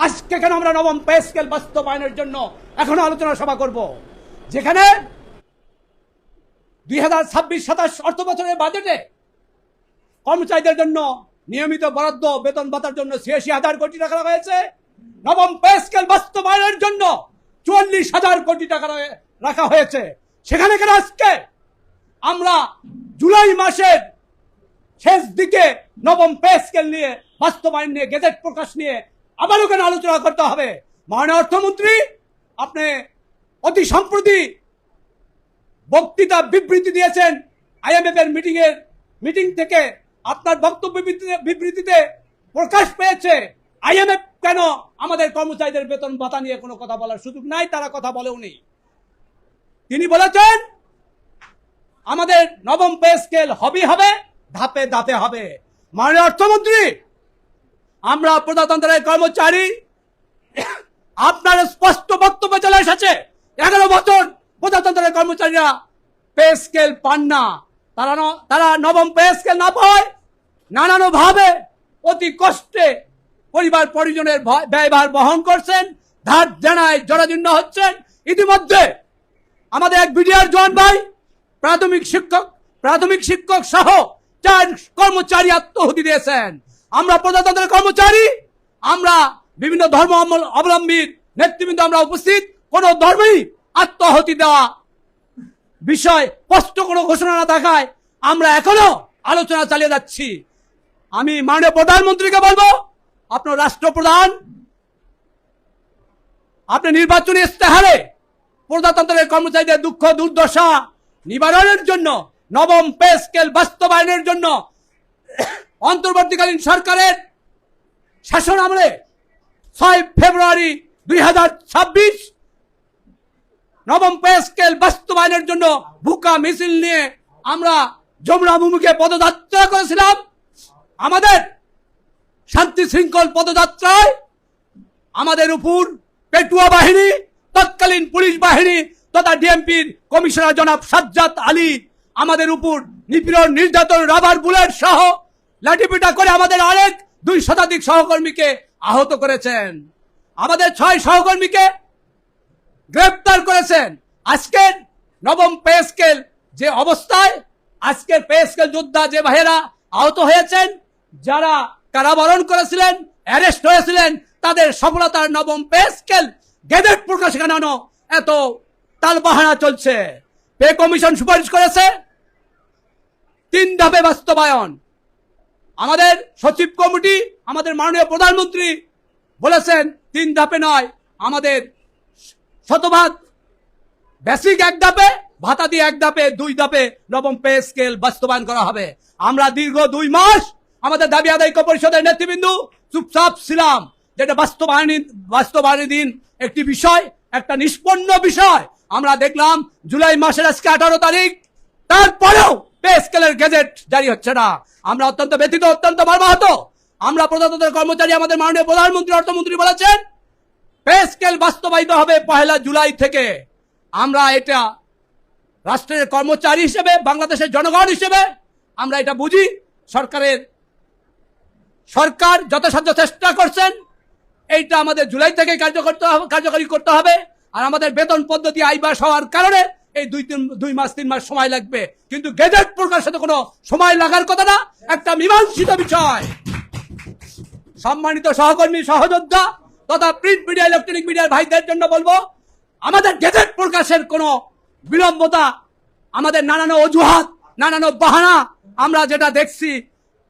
আজকে কেন আমরা নবম পে স্কেল বাস্তবায়নের জন্য এখনো আলোচনা সভা করব, যেখানে 2026-27 অর্থ বছরের বাজেটে কর্মচারীদের জন্য নিয়মিত বরাদ্দ বেতন ভাতার জন্য 86,000 কোটি টাকা রাখা হয়েছে। নবম পে স্কেল বাস্তবায়নের জন্য 44,000 কোটি টাকা রাখা হয়েছে। সেখানে কেন আজকে আমরা জুলাই মাসের শেষ দিকে নবম পে স্কেল নিয়ে বাস্তবায়ন নিয়ে গেজেট প্রকাশ নিয়ে আবারও কেন আলোচনা করতে হবে? মাননীয় অর্থমন্ত্রী, আপনি অতি সম্প্রতি বক্তৃতা বিবৃতি দিয়েছেন IMF এর মিটিং থেকে। আপনার বক্তব্য বিবৃতিতে প্রকাশ পেয়েছে IMF কেন আমাদের কর্মচারীদের বেতন ভাতা নিয়ে কোনো কথা বলার সুযোগ নাই, তারা কথা বলেওনি। তিনি বলেছেন আমাদের নবম পে স্কেল হবে ধাপে ধাপে হবে। মাননীয় অর্থমন্ত্রী, আমরা প্রজাতন্ত্রের কর্মচারী, আপনার স্পষ্ট বক্তব্য চলে এসেছে 11 বছর প্রজাতন্ত্রের কর্মচারীরা পে স্কেল পান না। তারা নবম পে স্কেল না পায় নানানভাবে অতি কষ্টে পরিবার পরিজনের ব্যয়ভার বহন করছেন, ধার দেনায় জরাজীর্ণ হচ্ছেন। ইতিমধ্যে আমাদের এক বিডিআর জওয়ান ভাই প্রাথমিক শিক্ষক সহ 4 কর্মচারী আত্মহতি দিয়েছেন। আমরা প্রজাতন্ত্রের কর্মচারী, আমরা বিভিন্ন ধর্ম অবলম্বীর নেতৃবৃন্দ আমরা উপস্থিত, কোন ধর্মেই আত্মহতি দেওয়া বিষয় স্পষ্ট কোনো ঘোষণা না থাকায় আমরা এখনো আলোচনা চালিয়ে যাচ্ছি। আমি মাননীয় প্রধানমন্ত্রীকে বলবো, আপনার রাষ্ট্রপ্রধান, আপনি নির্বাচনী ইস্তেহারে প্রজাতন্ত্রের কর্মচারীদের দুঃখ দুর্দশা নিবারণের জন্য, নবম পে স্কেল বাস্তবায়নের জন্য অন্তর্বর্তীকালীন সরকারের শাসন আমলে 6 ফেব্রুয়ারি 2026 নবম পে স্কেল বাস্তবায়নের জন্য ভুকা মিছিল নিয়ে আমরা যমুনা অভিমুখে পদযাত্রা করেছিলাম। আমাদের শান্তি শৃঙ্খল পদযাত্রায় আমাদের উপর পেটুয়া বাহিনী, তৎকালীন পুলিশ বাহিনী তথা ডিএমপির কমিশনার জনাব সাজ্জাদ আলী আমাদের উপর নিপীড়ন, নির্যাতন, রাবার বুলেট সহ লাঠিপিটা করে আমাদের আরেক 2 শতাধিক সহকর্মীকে আহত করেছেন। আমাদের 6 সহকর্মীকে গ্রেপ্তার করেছেন। আজকের নবম পে স্কেল যে অবস্থায়, আজকের পে স্কেল যোদ্ধা যে ভাইয়েরা আহত হয়েছেন, যারা কারাবরণ করেছিলেন, অ্যারেস্ট হয়েছিলেন, তাদের সফলতার নবম পে স্কেল গেজেট প্রকাশ জানানো এত তালবাহানা চলছে। পে কমিশন সুপারিশ করেছে 3 ধাপে বাস্তবায়ন। আমাদের সচিব কমিটি, আমাদের মাননীয় প্রধানমন্ত্রী বলেছেন 3 ধাপে নয়, আমাদের শতভাগ বেসিক 1 ধাপে, ভাতা দিয়ে 1 ধাপে, 2 ধাপে নবম পে স্কেল বাস্তবায়ন করা হবে। আমরা দীর্ঘ 2 মাস আমাদের দাবি আদায় পরিষদের নেতৃবৃন্দ চুপচাপ ছিলাম, যেটা বাস্তবায়নাধীন একটি বিষয়, একটা নিষ্পন্ন বিষয়। আমরা দেখলাম জুলাই মাসের আজকে 18 তারিখ, তারপরেও পে স্কেলের গেজেট জারি হচ্ছে না। আমরা অত্যন্ত ব্যথিত, অত্যন্ত মর্মাহত। আমরা প্রজাতন্ত্রের কর্মচারী, আমাদের মাননীয় প্রধানমন্ত্রী, অর্থমন্ত্রী বলেছেন পে স্কেল বাস্তবায়িত হবে 1 জুলাই থেকে। আমরা এটা রাষ্ট্রের কর্মচারী হিসেবে, বাংলাদেশের জনগণ হিসেবে আমরা এটা বুঝি। সরকার যথাসাধ্য চেষ্টা করছেন এইটা আমাদের জুলাই থেকে কার্যকরী করতে হবে। আর আমাদের বেতন পদ্ধতি আইবাস হওয়ার কারণে এই 2 মাস 3 মাস সময় লাগবে, কিন্তু গেজেট প্রকাশে তো কোনো সময় লাগার কথা না, একটা মীমাংসিত বিষয়। সম্মানিত সহকর্মী, সহযোদ্ধা তথা প্রিন্ট মিডিয়া, ইলেকট্রনিক মিডিয়ার ভাইদের জন্য বলবো, আমাদের গেজেট প্রকাশের কোনো বিলম্বতা, আমাদের নানান অজুহাত, নানান বাহানা আমরা যেটা দেখছি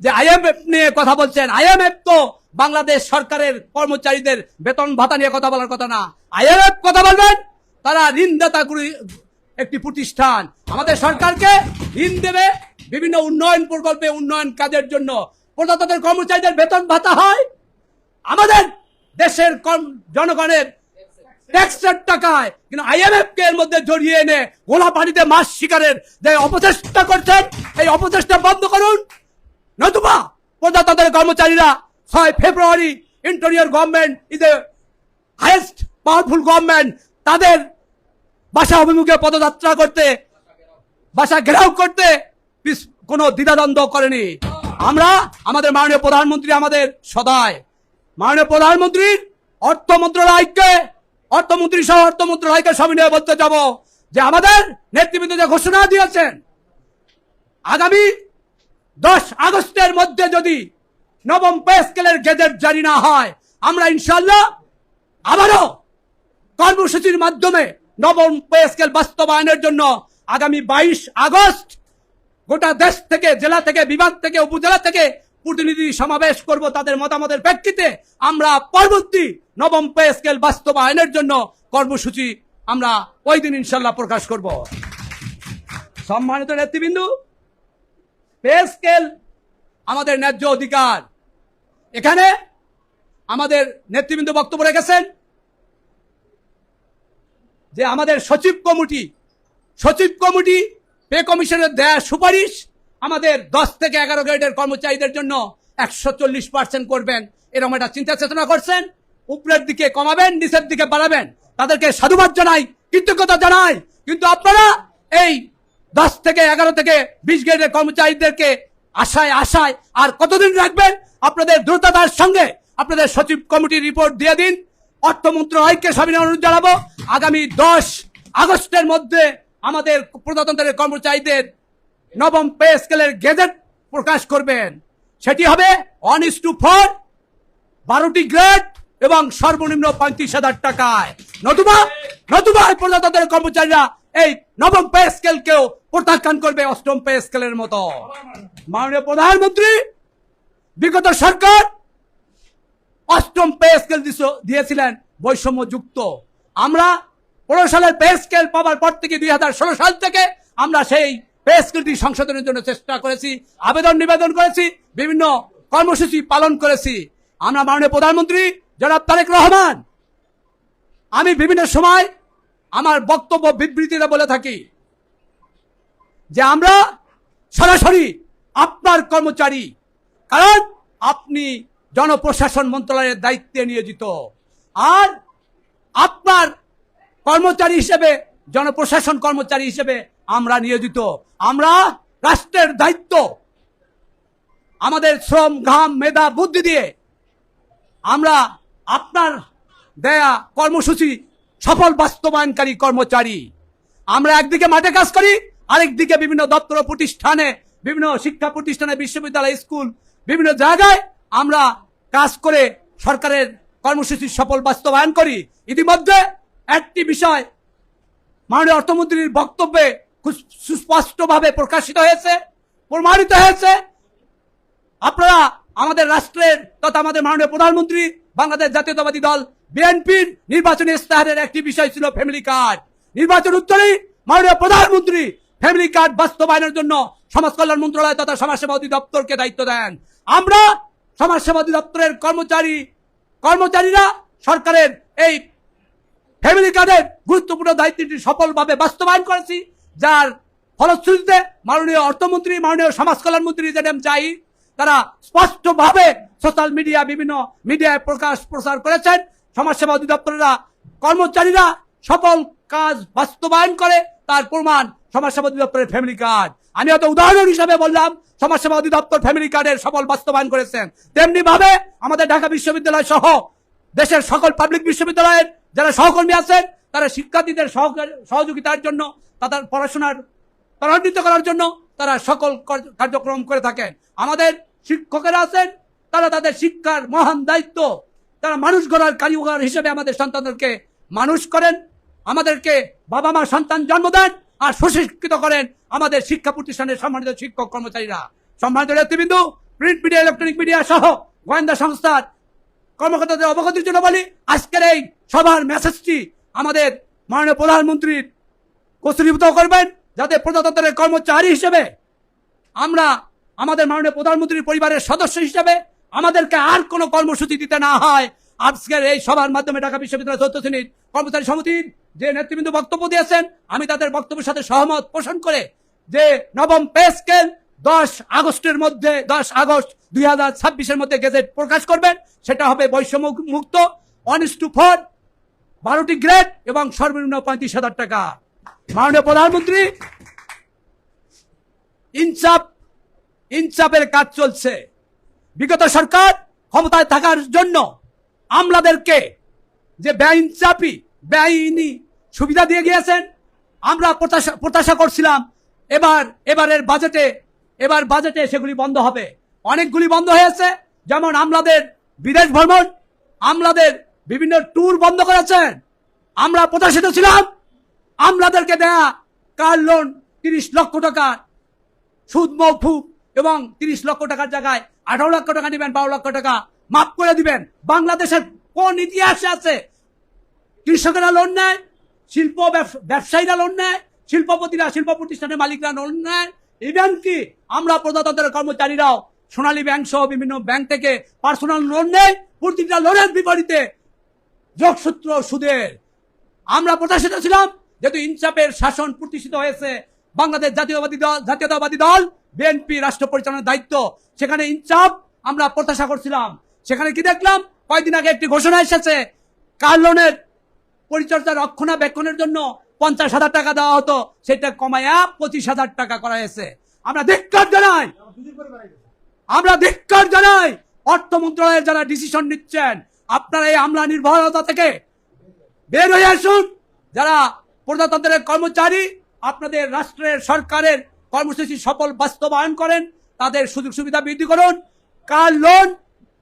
যে IMF নিয়ে কথা বলছেন। IMF তো বাংলাদেশ সরকারের কর্মচারীদের বেতন ভাতা নিয়ে কথা বলার কথা না। IMF কথা বলবেন, তারা ঋণদাতা একটি প্রতিষ্ঠান, আমাদের সরকারকে ঋণ দেবে বিভিন্ন উন্নয়ন প্রকল্পে, উন্নয়ন কাজের জন্য। প্রজাতন্ত্রের কর্মচারীদের বেতন ভাতা হয় আমাদের দেশের জনগণের ট্যাক্সের টাকায়, কিন্তু IMF কে এর মধ্যে জড়িয়ে এনে গোলা পানিতে মাছ শিকারের যে অপচেষ্টা করছেন, এই অপচেষ্টা বন্ধ করুন। নতুবা প্রজাতন্ত্রের কর্মচারীরা 6 ফেব্রুয়ারি, interior government is a highest powerful government, তাদের বাসা অভিমুখে পদযাত্রা করতে, বাসা ঘেরাও করতে কোনো দ্বিধাদ্বন্দ্ব করেনি। আমরা আমাদের মাননীয় প্রধানমন্ত্রী, আমাদের সদায় মাননীয় প্রধানমন্ত্রীর অর্থ মন্ত্রী সহ অর্থ মন্ত্রণালয়কে সবিনয়ে বলতে যাব যে আমাদের নেতৃবৃন্দ যে ঘোষণা দিয়েছেন আগামী 10 আগস্টের মধ্যে যদি নবম পে স্কেলের গেজেট জারি না হয়, আমরা ইনশাআল্লাহ আবারও কর্মসূচির মাধ্যমে নবম পে স্কেল বাস্তবায়নের জন্য আগামী 22 আগস্ট গোটা দেশ থেকে, জেলা থেকে, বিভাগ থেকে, উপজেলা থেকে প্রতিনিধি সমাবেশ করব। তাদের মতামতের প্রেক্ষিতে আমরা পরবর্তী নবম পে স্কেল বাস্তবায়নের জন্য কর্মসূচি আমরা ওই দিন ইনশাল্লাহ প্রকাশ করব। সম্মানিত নেতৃবৃন্দ, পে স্কেল আমাদের ন্যায্য অধিকার। এখানে আমাদের নেতৃবৃন্দ বক্তব্য রেখেছেন যে আমাদের সচিব কমিটি পে কমিশনের দেয়া সুপারিশ আমাদের 10 থেকে 11 গ্রেডের কর্মচারীদের জন্য 140% করবেন, এরকম একটা চিন্তা চেতনা করছেন। উপরের দিকে কমাবেন, নিচের দিকে বাড়াবেন। তাদেরকে সাধুবাদ জানাই, কৃতজ্ঞতা জানাই। কিন্তু আপনারা এই 10 থেকে 11 থেকে 20 গ্রেডের কর্মচারীদেরকে আশায় আর কতদিন রাখবেন? আপনাদের দ্রুততার সঙ্গে আপনাদের সচিব কমিটির রিপোর্ট দিয়ে দিন। অর্থ মন্ত্রণালয়কে সবিনয় অনুরোধ জানাবো, আগামী 10 আগস্টের মধ্যে আমাদের প্রজাতন্ত্রের কর্মচারীদের নবম পে স্কেলের গেজেট প্রকাশ করবেন। সেটি হবে 1:4, 12টি গ্রেড এবং সর্বনিম্ন 35,000 টাকায়। নতুবা প্রজাতন্ত্রের কর্মচারীরা এই নবম পে স্কেলকেও প্রত্যাখ্যান করবে অষ্টম পে স্কেলের মতো। মাননীয় প্রধানমন্ত্রী, বিগত সরকার অষ্টম পে স্কেল দিয়েছিলেন বৈষম্য যুক্ত। আমরা 15 সালের পে স্কেল পাওয়ার পর থেকে 2016 সাল থেকে আমরা সেই পে স্কেলটি সংশোধনের জন্য চেষ্টা করেছি, আবেদন নিবেদন করেছি, বিভিন্ন কর্মসূচি পালন করেছি। আমরা মাননীয় প্রধানমন্ত্রী জনাব তারেক রহমান, আমি বিভিন্ন সময় আমার বক্তব্য বিবৃতিতে বলে থাকি যে আমরা সরাসরি আপনার কর্মচারী, কারণ আপনি জনপ্রশাসন মন্ত্রণালয়ের দায়িত্বে নিয়োজিত, আর আপনার কর্মচারী হিসেবে, জনপ্রশাসন কর্মচারী হিসেবে আমরা নিয়োজিত। আমরা রাষ্ট্রের দায়িত্ব আমাদের শ্রম, ঘাম, মেধা, বুদ্ধি দিয়ে আমরা আপনার দেয়া কর্মসূচি সফল বাস্তবায়নকারী কর্মচারী। আমরা একদিকে মাঠে কাজ করি, আরেকদিকে বিভিন্ন দপ্তর প্রতিষ্ঠানে, বিভিন্ন শিক্ষা প্রতিষ্ঠানে, বিশ্ববিদ্যালয়, স্কুল, বিভিন্ন জায়গায় আমরা কাজ করে সরকারের কর্মসূচি সফল বাস্তবায়ন করি। ইতিমধ্যে একটি বিষয় মাননীয় অর্থমন্ত্রীর বক্তব্যে খুব সুস্পষ্টভাবে প্রকাশিত হয়েছে, প্রমাণিত হয়েছে। আপনারা আমাদের রাষ্ট্রের তথা আমাদের মাননীয় প্রধানমন্ত্রী, বাংলাদেশ জাতীয়তাবাদী দল বিএনপির নির্বাচনী ইস্তাহারের একটি বিষয় ছিল ফ্যামিলি কার্ড। নির্বাচন উত্তরেই মাননীয় প্রধানমন্ত্রী ফ্যামিলি কার্ড বাস্তবায়নের জন্য সমাজ কল্যাণ মন্ত্রণালয় তথা সমাজসেবা অধিদপ্তরকে দায়িত্ব দেন। আমরা সমাজসেবা অধিদপ্তরের কর্মচারীরা সরকারের এই ফ্যামিলি কার্ডের গুরুত্বপূর্ণ দায়িত্বটি সফলভাবে বাস্তবায়ন করেছি, যার ফলশ্রুতিতে মাননীয় অর্থমন্ত্রী, মাননীয় সমাজ কল্যাণ মন্ত্রী জেনেম জাহিদ তারা স্পষ্টভাবে সোশ্যাল মিডিয়া, বিভিন্ন মিডিয়ায় প্রচার করেছেন। সমাজসেবা অধিদপ্তরেরা কর্মচারীরা সফল কাজ বাস্তবায়ন করে, তার প্রমাণ সমাজসেবা অধিদপ্তরের ফ্যামিলি কার্ড। আমি হয়তো উদাহরণ হিসাবে বললাম, সমাজসেবা অধিদপ্তর ফ্যামিলি কার্ডের সফল বাস্তবায়ন করেছেন। তেমনি ভাবে আমাদের ঢাকা বিশ্ববিদ্যালয় সহ দেশের সকল পাবলিক বিশ্ববিদ্যালয়ের যারা সহকর্মী আছেন, তারা শিক্ষার্থীদের সহযোগিতার জন্য, তাদের পড়াশোনার ত্বরান্বিত করার জন্য তারা সকল কার্যক্রম করে থাকেন। আমাদের শিক্ষকেরা আছেন, তারা তাদের শিক্ষার মহান দায়িত্ব, তারা মানুষ গড়ার কারিগর হিসেবে আমাদের সন্তানদেরকে মানুষ করেন, আমাদেরকে বাবা মা সন্তান জন্ম দেন আর সুশিক্ষিত করেন আমাদের শিক্ষা প্রতিষ্ঠানের সম্মানিত শিক্ষক কর্মচারীরা। সম্মানিত নেতৃবৃন্দ, প্রিন্ট মিডিয়া, ইলেকট্রনিক মিডিয়া সহ গোয়েন্দা সংস্থার কর্মকর্তাদের অবগতির জন্য বলি, আজকের এই সভার মেসেজটি আমাদের মাননীয় প্রধানমন্ত্রীর কর্তৃত্ব করবেন, যাতে প্রজাতন্ত্রের কর্মচারী হিসেবে আমরা আমাদের মাননীয় প্রধানমন্ত্রীর পরিবারের সদস্য হিসেবে আমাদেরকে আর কোনো কর্মসূচি দিতে না হয়। আজকের এই সভার মাধ্যমে ঢাকা বিশ্ববিদ্যালয় চতুর্থ শ্রেণীর কর্মচারী সমিতির যে নেতৃবৃন্দ বক্তব্য দিয়েছেন, আমি তাদের বক্তব্যের সাথে সহমত পোষণ করে যে নবম পে স্কেল 10 আগস্টের মধ্যে, 10 আগস্ট 2026-এর মধ্যে গেজেট প্রকাশ করবেন। সেটা হবে বৈষম্য মুক্ত, 1:4, 12টি গ্রেড এবং সর্বনিম্ন 35,000 টাকা। মাননীয় প্রধানমন্ত্রী, ইনসাফের কাজ চলছে। বিগত সরকার ক্ষমতায় থাকার জন্য আমলাদেরকে যে বেআইনি সুবিধা দিয়ে গিয়েছেন, আমরা প্রত্যাশা করছিলাম এবারের বাজেটে সেগুলি বন্ধ হবে। অনেকগুলি বন্ধ হয়েছে, যেমন আমলাদের বিদেশ ভ্রমণ, আমলাদের বিভিন্ন ট্যুর বন্ধ করেছেন। আমরা প্রত্যাশিত ছিলাম আমলাদেরকে দেয়া কার লোন 30 লক্ষ টাকা সুদ মওকুফ এবং 30 লক্ষ টাকার জায়গায় 18 লক্ষ টাকা নেবেন, 12 লক্ষ টাকা মাফ করে দিবেন। বাংলাদেশের কোন ইতিহাসে আছে কৃষকেরা লোন নেয়, ব্যবসায়ীরা লোন নেয়, শিল্পপতিরা, শিল্প প্রতিষ্ঠানের মালিকরা লোন নেয়, ইভেন কি আমরা প্রজাতন্ত্রের কর্মচারীরাও সোনালী ব্যাংক সহ বিভিন্ন ব্যাংক থেকে পার্সোনাল লোন নেয়, প্রতিটা লোনের বিপরীতে যোগসূত্র সুদের। আমরা প্রত্যাশিত ছিলাম, যেহেতু ইনসাফের শাসন প্রতিষ্ঠিত হয়েছে, বাংলাদেশ জাতীয়তাবাদী দল বিএনপি রাষ্ট্র পরিচালনার দায়িত্ব, সেখানে ইনসাফ আমরা প্রত্যাশা করছিলাম। সেখানে কি দেখলাম, কয়েকদিন আগে একটি ঘোষণা এসেছে, কার লোনের পরিচর্যা রক্ষণাবেক্ষণের জন্য 50,000 টাকা দেওয়া হতো, সেটা কমায়া 25,000 টাকা করা হয়েছে। আমরা ধিক্কার জানাই অর্থ মন্ত্রণালয়ের যারা ডিসিশন নিচ্ছেন, আপনারা এই আমলা নির্ভরতা থেকে বের হয়ে আসুন। যারা প্রজাতন্ত্রের কর্মচারী, আপনাদের রাষ্ট্রের সরকারের কর্মসূচি সফল বাস্তবায়ন করেন, তাদের সুযোগ সুবিধা বৃদ্ধি করুন। কার লোন,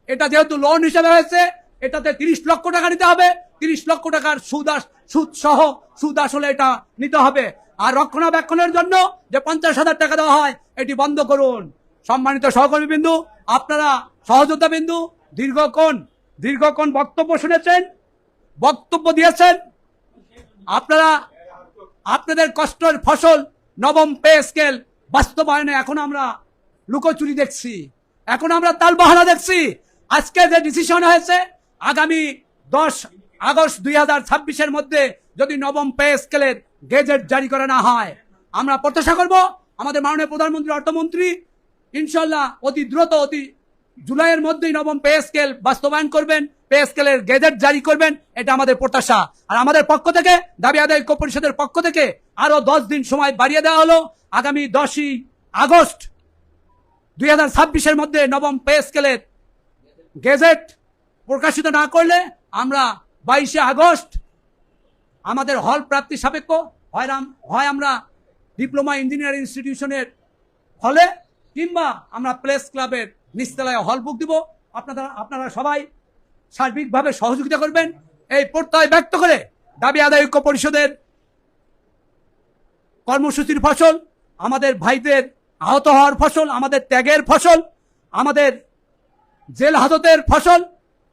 এটা যেহেতু লোন হিসেবে হয়েছে, এটাতে 30 লক্ষ টাকা নিতে হবে, 30 লক্ষ টাকার সুদ আসলে এটা নিতে হবে। আর রক্ষণাবেক্ষণের জন্য যে 50,000 টাকা দেওয়া হয়, এটি বন্ধ করুন। সম্মানিত সহকর্মী বিন্দু, আপনারা সহযোদ্ধা বিন্দু, দীর্ঘক্ষণ বক্তব্য শুনেছেন, বক্তব্য দিয়েছেন। আপনারা আপনাদের কষ্টের ফসল নবম পে স্কেল বাস্তবায়নে এখন আমরা লুকোচুরি দেখছি, এখন আমরা তালবাহানা দেখছি। আজকে যে ডিসিশন হয়েছে, আগামী 10 আগস্ট 2026-এর মধ্যে যদি নবম পে স্কেলের গেজেট জারি করা না হয়, আমরা প্রত্যাশা করব আমাদের মাননীয় প্রধানমন্ত্রী, অর্থমন্ত্রী ইনশাল্লাহ অতি দ্রুত, অতি জুলাইয়ের মধ্যেই নবম পে স্কেল বাস্তবায়ন করবেন, পে স্কেলের গেজেট জারি করবেন, এটা আমাদের প্রত্যাশা। আর আমাদের পক্ষ থেকে, দাবি আদায় ঐক্য পরিষদের পক্ষ থেকে আরো 10 দিন সময় বাড়িয়ে দেওয়া হলো। আগামী 10ই আগস্ট 2026-এর মধ্যে নবম পে স্কেলের গেজেট প্রকাশিত না করলে আমরা 22শে আগস্ট আমাদের হল প্রাপ্তি সাপেক্ষ হয় আমরা ডিপ্লোমা ইঞ্জিনিয়ারিং ইনস্টিটিউশনের হলে, কিংবা আমরা প্রেস ক্লাবের নিচতলায় হল বুক দিব। আপনারা সবাই সার্বিকভাবে সহযোগিতা করবেন, এই প্রত্যয় ব্যক্ত করে দাবি আদায় ঐক্য পরিষদের কর্মসূচির ফসল, আমাদের ভাইদের আহত হওয়ার ফসল, আমাদের ত্যাগের ফসল, আমাদের জেল হাজতের ফসল,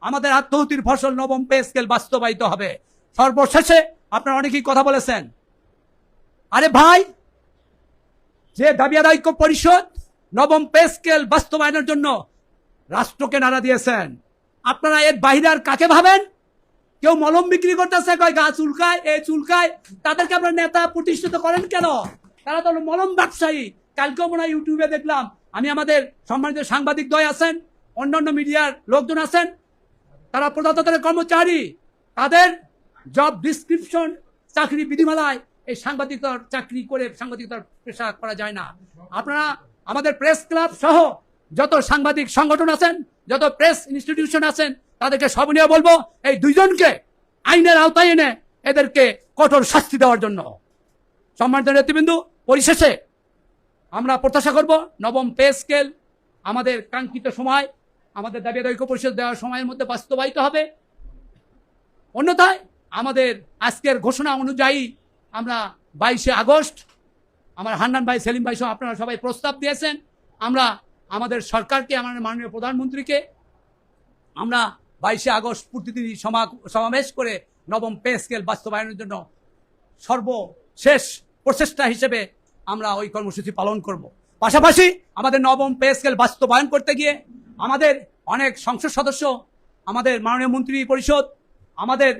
আমাদের আত্মহতির ফসল নবম পে স্কেল বাস্তবায়িত হবে। সর্বশেষে আপনারা অনেকেই কথা বলেছেন, আরে ভাই, যে দাবি আদায় ঐক্য পরিষদ নবম পে স্কেল বাস্তবায়নের জন্য রাষ্ট্রকে নাড়া দিয়েছেন, আপনারা এর বাইরে আর কাকে ভাবেন? কেউ মলম বিক্রি করতেছে, কয় গা চুলকায়, এ চুলকায়, তাদেরকে আপনারা নেতা প্রতিষ্ঠিত করেন কেন? তারা তো মলম ব্যবসায়ী। কালকেও মনে হয় ইউটিউবে দেখলাম, আমি আমাদের সম্মানিত সাংবাদিক দ্বয় আছেন, অন্যান্য মিডিয়ার লোকজন আছেন, তারা প্রজাতন্ত্রের কর্মচারী, তাদের জব ডিসক্রিপশন চাকরি বিধিমালায় এই সাংবাদিকতার চাকরি করে সাংবাদিকতার পেশা করা যায় না। আপনারা আমাদের প্রেস ক্লাব সহ যত সাংবাদিক সংগঠন আছেন, যত প্রেস ইনস্টিটিউশন আছেন, তাদেরকে সবনীয় বলবো, এই দুইজনকে আইনের আওতায় এনে এদেরকে কঠোর শাস্তি দেওয়ার জন্য। সম্মানিত নেতৃবৃন্দু, পরিশেষে আমরা প্রত্যাশা করব নবম পে স্কেল আমাদের কাঙ্ক্ষিত সময়, আমাদের দাবি আদায় ঐক্য পরিষদ দেওয়ার সময়ের মধ্যে বাস্তবায়িত হবে। অন্যথায় আমাদের আজকের ঘোষণা অনুযায়ী আমরা 22শে আগস্ট, আমার হান্নান ভাই, সেলিম ভাই সহ আপনারা সবাই প্রস্তাব দিয়েছেন, আমরা আমাদের সরকারকে, আমাদের মাননীয় প্রধানমন্ত্রীকে আমরা 22শে আগস্ট প্রতিদিন সমাবেশ করে নবম পে স্কেল বাস্তবায়নের জন্য সর্বশেষ প্রচেষ্টা হিসেবে আমরা ওই কর্মসূচি পালন করব। পাশাপাশি আমাদের নবম পে স্কেল বাস্তবায়ন করতে গিয়ে আমাদের অনেক সংসদ সদস্য, আমাদের মাননীয় মন্ত্রী পরিষদ, আমাদের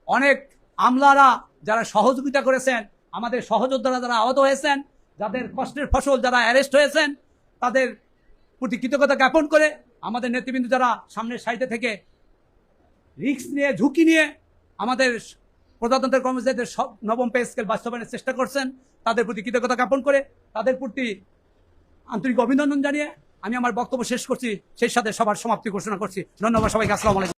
অনেক আমলারা যারা সহযোগিতা করেছেন, আমাদের সহযোদ্ধারা যারা আহত হয়েছেন, যাদের কষ্টের ফসল যারা অ্যারেস্ট হয়েছেন, তাদের প্রতি কৃতজ্ঞতা জ্ঞাপন করে আমাদের নেতৃবৃন্দ যারা সামনের সাইডে থেকে রিস্ক নিয়ে, ঝুঁকি নিয়ে আমাদের প্রজাতন্ত্রের কর্মচারীদের নবম পে স্কেল বাস্তবায়নের চেষ্টা করছেন, তাদের প্রতি কৃতজ্ঞতা জ্ঞাপন করে তাদের প্রতি আন্তরিক অভিনন্দন জানিয়ে আমি আমার বক্তব্য শেষ করছি, সেই সাথে সবার সমাপ্তি ঘোষণা করছি। ধন্যবাদ সবাইকে। আসসালামু আলাইকুম।